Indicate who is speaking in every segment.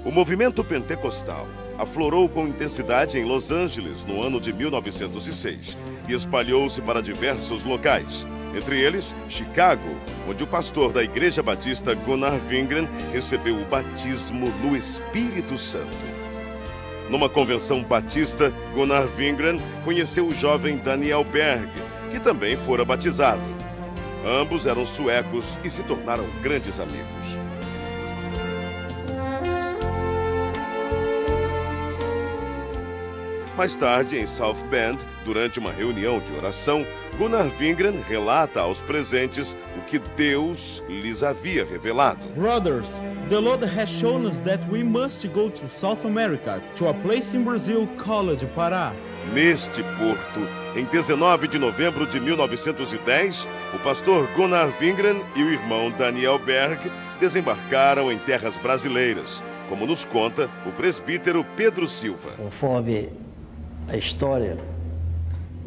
Speaker 1: O movimento pentecostal aflorou com intensidade em Los Angeles no ano de 1906 e espalhou-se para diversos locais, entre eles Chicago, onde o pastor da Igreja Batista Gunnar Wingren recebeu o batismo no Espírito Santo. Numa convenção batista, Gunnar Wingren conheceu o jovem Daniel Berg, que também fora batizado. Ambos eram suecos e se tornaram grandes amigos. Mais tarde, em South Bend, durante uma reunião de oração, Gunnar Wingren relata aos presentes o que Deus lhes havia revelado.
Speaker 2: Brothers, the Lord has shown us that we must go to South America, to a place in Brazil called Pará.
Speaker 1: Neste porto, em 19 de novembro de 1910, o pastor Gunnar Wingren e o irmão Daniel Berg desembarcaram em terras brasileiras, como nos conta o presbítero Pedro Silva.
Speaker 3: Conforme a história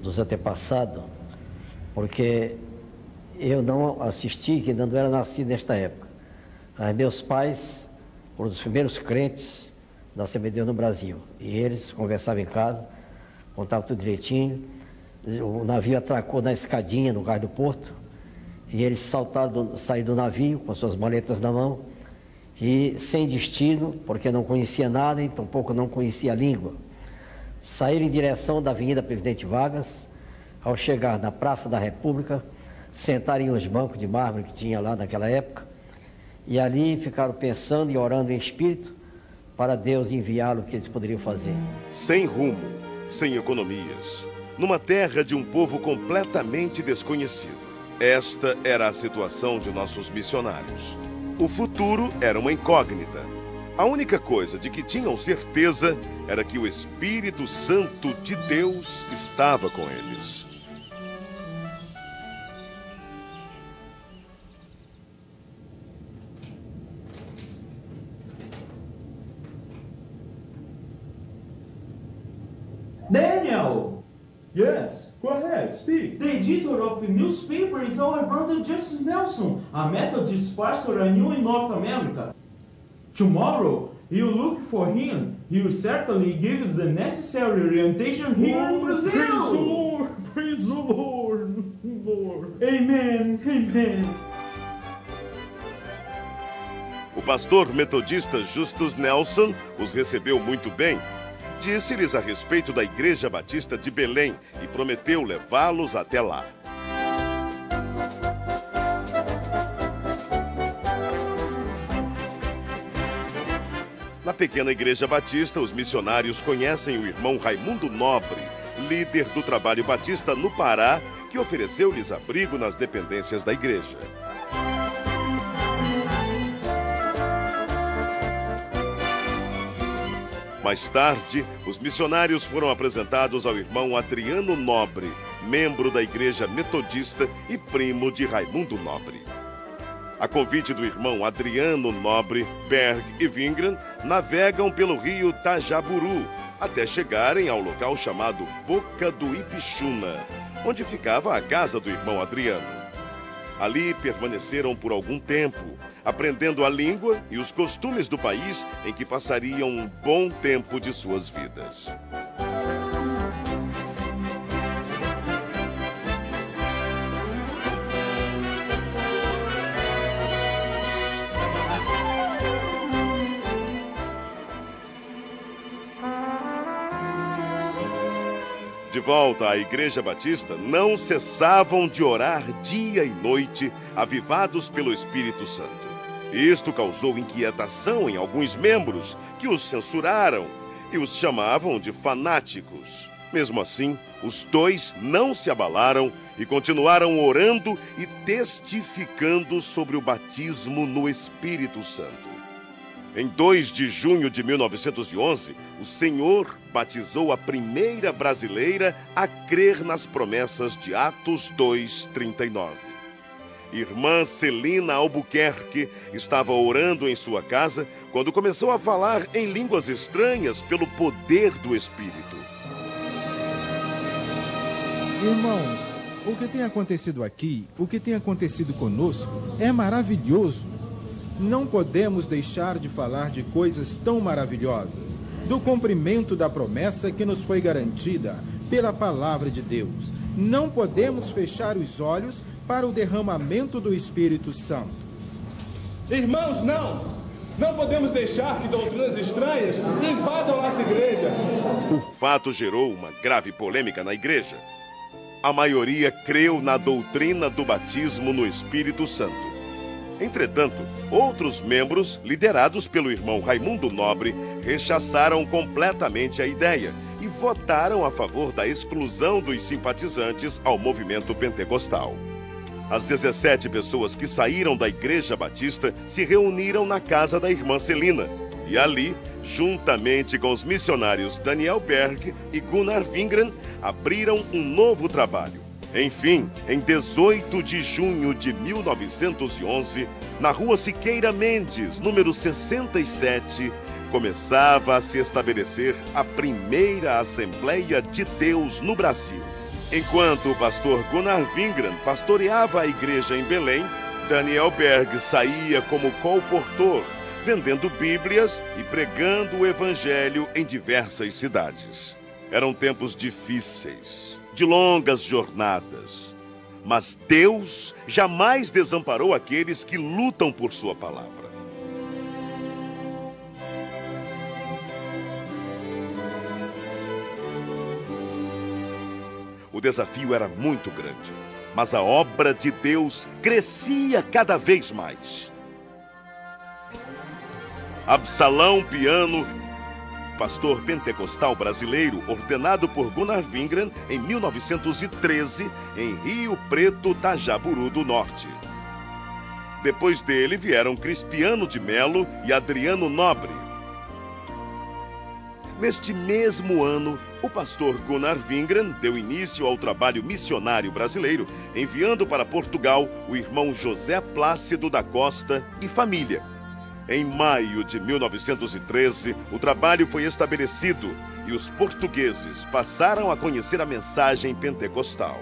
Speaker 3: dos antepassados, porque eu não assisti, que ainda não era nascido nesta época. Mas meus pais foram os primeiros crentes da Assembleia de Deus no Brasil. E eles conversavam em casa, contavam tudo direitinho. O navio atracou na escadinha no cais do porto. E eles saíram do navio com suas maletas na mão. E sem destino, porque não conhecia nada e tampouco não conhecia a língua. Saíram em direção da Avenida Presidente Vargas. Ao chegar na Praça da República, sentaram em uns bancos de mármore que tinha lá naquela época, e ali ficaram pensando e orando em espírito para Deus enviá-lo o que eles poderiam fazer.
Speaker 1: Sem rumo, sem economias, numa terra de um povo completamente desconhecido. Esta era a situação de nossos missionários. O futuro era uma incógnita. A única coisa de que tinham certeza era que o Espírito Santo de Deus estava com eles.
Speaker 2: Daniel!
Speaker 4: Yes, go ahead, speak.
Speaker 2: The editor of the newspaper is our brother Justice Nelson, a Methodist pastor I knew in North America. Tomorrow, you look for him. He will certainly give us the necessary orientation here in Brazil.
Speaker 4: Praise the Lord, praise the Lord, Lord.
Speaker 2: Amen, amen.
Speaker 1: O pastor metodista Justus Nelson os recebeu muito bem. Disse-lhes a respeito da Igreja Batista de Belém e prometeu levá-los até lá. Na pequena Igreja Batista, os missionários conhecem o irmão Raimundo Nobre, líder do trabalho batista no Pará, que ofereceu-lhes abrigo nas dependências da igreja. Mais tarde, os missionários foram apresentados ao irmão Adriano Nobre, membro da Igreja Metodista e primo de Raimundo Nobre. A convite do irmão Adriano Nobre, Berg e Wingren navegam pelo rio Tajaburu, até chegarem ao local chamado Boca do Ipixuna, onde ficava a casa do irmão Adriano. Ali permaneceram por algum tempo, aprendendo a língua e os costumes do país em que passariam um bom tempo de suas vidas. De volta à Igreja Batista, não cessavam de orar dia e noite, avivados pelo Espírito Santo. Isto causou inquietação em alguns membros, que os censuraram e os chamavam de fanáticos. Mesmo assim, os dois não se abalaram e continuaram orando e testificando sobre o batismo no Espírito Santo. Em 2 de junho de 1911, o Senhor batizou a primeira brasileira a crer nas promessas de Atos 2:39. Irmã Celina Albuquerque estava orando em sua casa quando começou a falar em línguas estranhas pelo poder do Espírito.
Speaker 5: Irmãos, o que tem acontecido aqui, o que tem acontecido conosco, é maravilhoso. não podemos deixar de falar de coisas tão maravilhosas, do cumprimento da promessa que nos foi garantida pela palavra de Deus. Não podemos fechar os olhos para o derramamento do Espírito Santo.
Speaker 6: Irmãos, não podemos deixar que doutrinas estranhas invadam nossa igreja.
Speaker 1: O fato gerou uma grave polêmica na igreja. A maioria creu na doutrina do batismo no Espírito Santo. Entretanto, outros membros, liderados pelo irmão Raimundo Nobre, rechaçaram completamente a ideia e votaram a favor da exclusão dos simpatizantes ao movimento pentecostal. As 17 pessoas que saíram da Igreja Batista se reuniram na casa da irmã Celina e ali, juntamente com os missionários Daniel Berg e Gunnar Wingren, abriram um novo trabalho. Enfim, em 18 de junho de 1911, na rua Siqueira Mendes, número 67, começava a se estabelecer a primeira Assembleia de Deus no Brasil. Enquanto o pastor Gunnar Wingren pastoreava a igreja em Belém, Daniel Berg saía como colportor, vendendo Bíblias e pregando o Evangelho em diversas cidades. Eram tempos difíceis, de longas jornadas, mas Deus jamais desamparou aqueles que lutam por sua palavra. O desafio era muito grande, mas a obra de Deus crescia cada vez mais. Absalão Piano, pastor pentecostal brasileiro, ordenado por Gunnar Wingren em 1913, em Rio Preto, Tajaburu do Norte. Depois dele vieram Crispiano de Melo e Adriano Nobre. Neste mesmo ano, o pastor Gunnar Wingren deu início ao trabalho missionário brasileiro, enviando para Portugal o irmão José Plácido da Costa e família. Em maio de 1913, o trabalho foi estabelecido e os portugueses passaram a conhecer a mensagem pentecostal.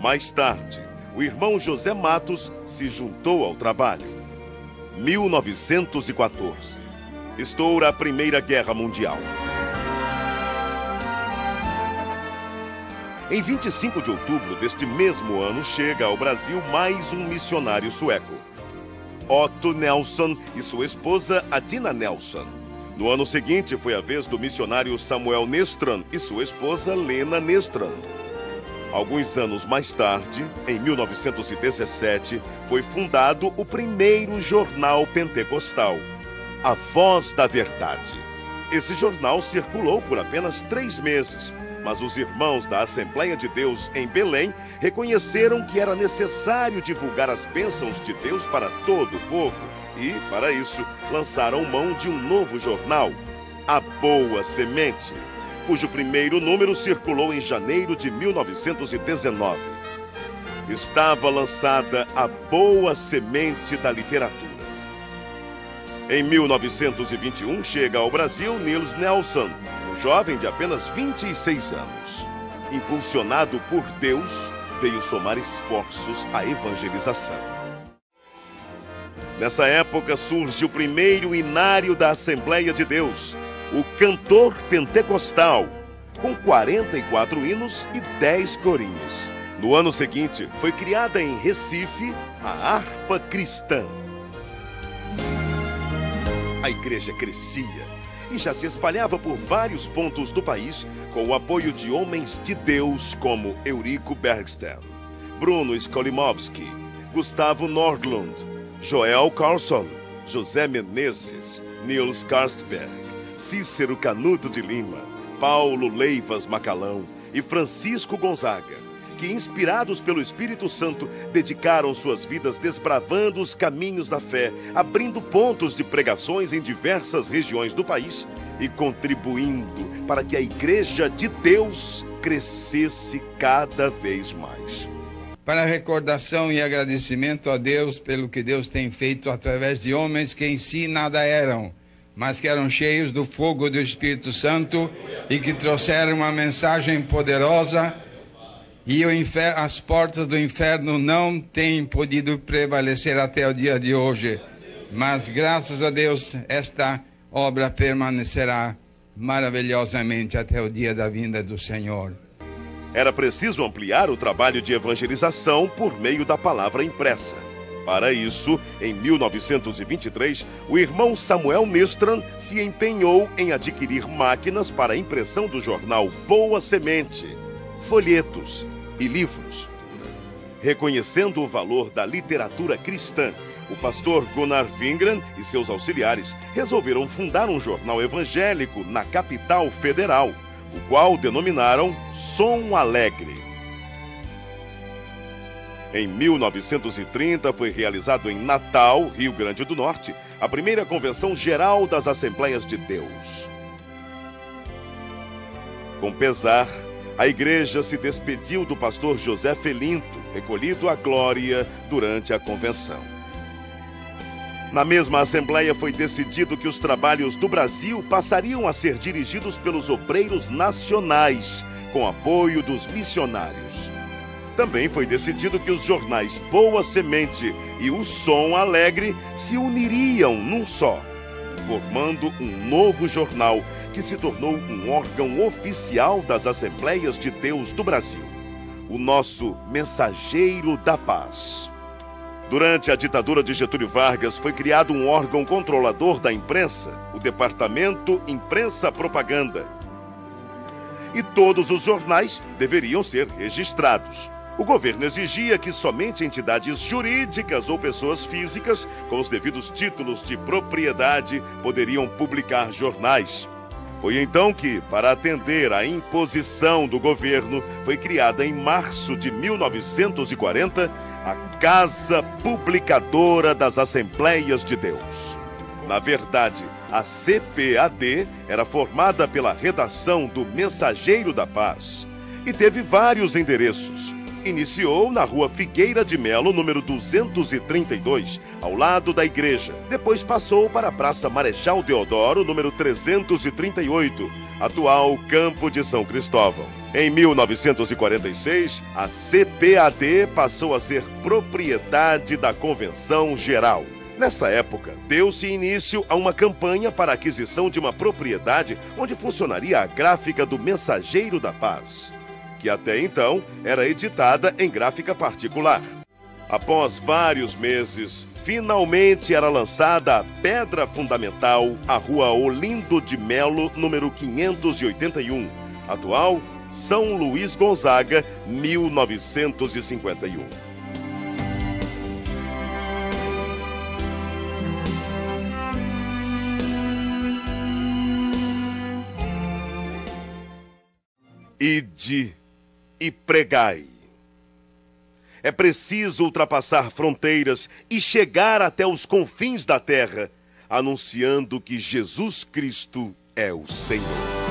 Speaker 1: Mais tarde, o irmão José Matos se juntou ao trabalho. 1914. Estoura a Primeira Guerra Mundial. Em 25 de outubro deste mesmo ano, chega ao Brasil mais um missionário sueco, Otto Nelson e sua esposa Adina Nelson. No ano seguinte, foi a vez do missionário Samuel Nestran e sua esposa Lena Nestran. Alguns anos mais tarde, em 1917, foi fundado o primeiro jornal pentecostal, A Voz da Verdade. Esse jornal circulou por apenas 3 meses, mas os irmãos da Assembleia de Deus em Belém reconheceram que era necessário divulgar as bênçãos de Deus para todo o povo e, para isso, lançaram mão de um novo jornal, A Boa Semente, cujo primeiro número circulou em janeiro de 1919. Estava lançada A Boa Semente da Literatura. Em 1921, chega ao Brasil Niels Nelson, um jovem de apenas 26 anos. Impulsionado por Deus, veio somar esforços à evangelização. Nessa época surge o primeiro inário da Assembleia de Deus, o Cantor Pentecostal, com 44 hinos e 10 corinhos. No ano seguinte, foi criada em Recife a Harpa Cristã. A igreja crescia e já se espalhava por vários pontos do país com o apoio de homens de Deus como Eurico Bergsten, Bruno Skolimowski, Gustavo Nordlund, Joel Carlson, José Menezes, Niels Karstberg, Cícero Canuto de Lima, Paulo Leivas Macalão e Francisco Gonzaga, que, inspirados pelo Espírito Santo, dedicaram suas vidas desbravando os caminhos da fé, abrindo pontos de pregações em diversas regiões do país e contribuindo para que a Igreja de Deus crescesse cada vez mais.
Speaker 7: Para recordação e agradecimento a Deus pelo que Deus tem feito através de homens que em si nada eram, mas que eram cheios do fogo do Espírito Santo e que trouxeram uma mensagem poderosa. E as portas do inferno não têm podido prevalecer até o dia de hoje. Mas, graças a Deus, esta obra permanecerá maravilhosamente até o dia da vinda do Senhor.
Speaker 1: Era preciso ampliar o trabalho de evangelização por meio da palavra impressa. Para isso, em 1923, o irmão Samuel Nistran se empenhou em adquirir máquinas para a impressão do jornal Boa Semente, folhetos e livros. Reconhecendo o valor da literatura cristã, o pastor Gunnar Wingren e seus auxiliares resolveram fundar um jornal evangélico na capital federal, o qual denominaram Som Alegre. Em 1930 foi realizado em Natal, Rio Grande do Norte, a primeira convenção geral das Assembleias de Deus. Com pesar, a igreja se despediu do pastor José Felinto, recolhido à glória durante a convenção. Na mesma assembleia foi decidido que os trabalhos do Brasil passariam a ser dirigidos pelos obreiros nacionais, com apoio dos missionários. Também foi decidido que os jornais Boa Semente e o Som Alegre se uniriam num só, formando um novo jornal que se tornou um órgão oficial das Assembleias de Deus do Brasil, o nosso Mensageiro da Paz. Durante a ditadura de Getúlio Vargas, foi criado um órgão controlador da imprensa, o Departamento Imprensa Propaganda. E todos os jornais deveriam ser registrados. O governo exigia que somente entidades jurídicas ou pessoas físicas, com os devidos títulos de propriedade, poderiam publicar jornais. Foi então que, para atender à imposição do governo, foi criada em março de 1940 a Casa Publicadora das Assembleias de Deus. Na verdade, a CPAD era formada pela redação do Mensageiro da Paz e teve vários endereços. Iniciou na rua Figueira de Melo, número 232, ao lado da igreja. Depois passou para a Praça Marechal Deodoro, número 338, atual Campo de São Cristóvão. Em 1946, a CPAD passou a ser propriedade da Convenção Geral. Nessa época, deu-se início a uma campanha para a aquisição de uma propriedade onde funcionaria a gráfica do Mensageiro da Paz, que até então era editada em gráfica particular. Após vários meses, finalmente era lançada a pedra fundamental, a rua Olindo de Melo, número 581, atual São Luís Gonzaga, 1951. Ide e pregai. É preciso ultrapassar fronteiras e chegar até os confins da terra, anunciando que Jesus Cristo é o Senhor.